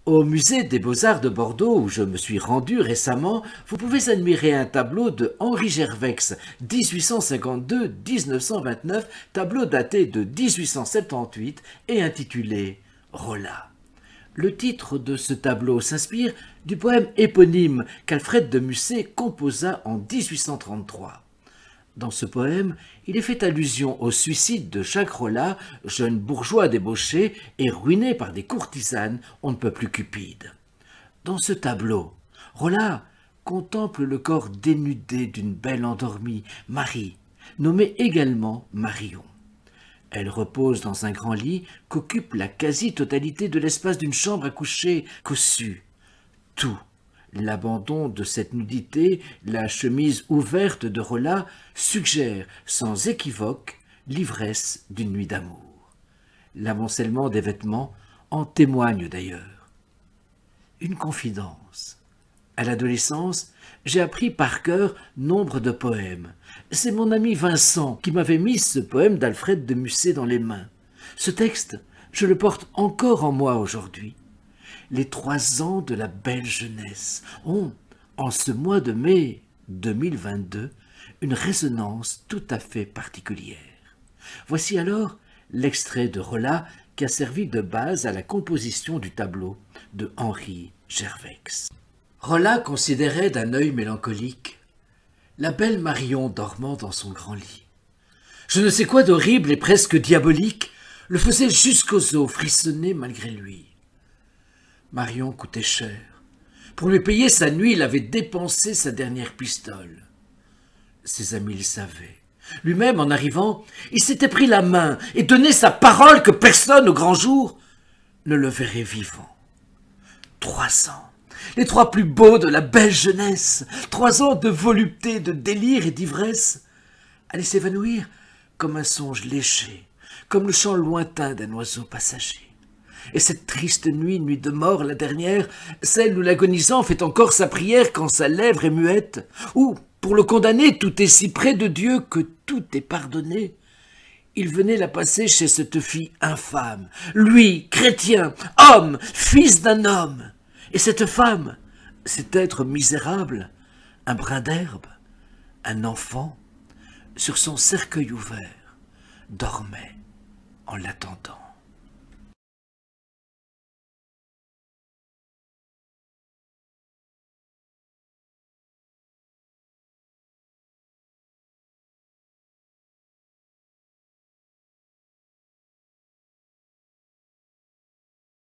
Au musée des Beaux-Arts de Bordeaux, où je me suis rendu récemment, vous pouvez admirer un tableau de Henri Gervex, 1852-1929, tableau daté de 1878 et intitulé « Rolla ». Le titre de ce tableau s'inspire du poème éponyme qu'Alfred de Musset composa en 1833. Dans ce poème, il est fait allusion au suicide de Jacques Rolla, jeune bourgeois débauché et ruiné par des courtisanes on ne peut plus cupides. Dans ce tableau, Rolla contemple le corps dénudé d'une belle endormie, Marie, nommée également Marion. Elle repose dans un grand lit qu'occupe la quasi-totalité de l'espace d'une chambre à coucher cossue. Tout, l'abandon de cette nudité, la chemise ouverte de Rolla, suggère sans équivoque l'ivresse d'une nuit d'amour. L'amoncellement des vêtements en témoigne d'ailleurs. Une confidence. À l'adolescence, j'ai appris par cœur nombre de poèmes. C'est mon ami Vincent qui m'avait mis ce poème d'Alfred de Musset dans les mains. Ce texte, je le porte encore en moi aujourd'hui. Les 3 ans de la belle jeunesse ont, en ce mois de mai 2022, une résonance tout à fait particulière. Voici alors l'extrait de Rolla qui a servi de base à la composition du tableau de Henri Gervex. Rolla considérait d'un œil mélancolique la belle Marion dormant dans son grand lit. Je ne sais quoi d'horrible et presque diabolique le faisait jusqu'aux os frissonner malgré lui. Marion coûtait cher. Pour lui payer sa nuit, il avait dépensé sa dernière pistole. Ses amis le savaient. Lui-même, en arrivant, il s'était pris la main et donné sa parole que personne, au grand jour, ne le verrait vivant. 3 ans, les 3 plus beaux de la belle jeunesse, 3 ans de volupté, de délire et d'ivresse, allaient s'évanouir comme un songe léché, comme le chant lointain d'un oiseau passager. Et cette triste nuit, nuit de mort, la dernière, celle où l'agonisant fait encore sa prière quand sa lèvre est muette, où, pour le condamner, tout est si près de Dieu que tout est pardonné, il venait la passer chez cette fille infâme, lui, chrétien, homme, fils d'un homme. Et cette femme, cet être misérable, un brin d'herbe, un enfant, sur son cercueil ouvert, dormait en l'attendant.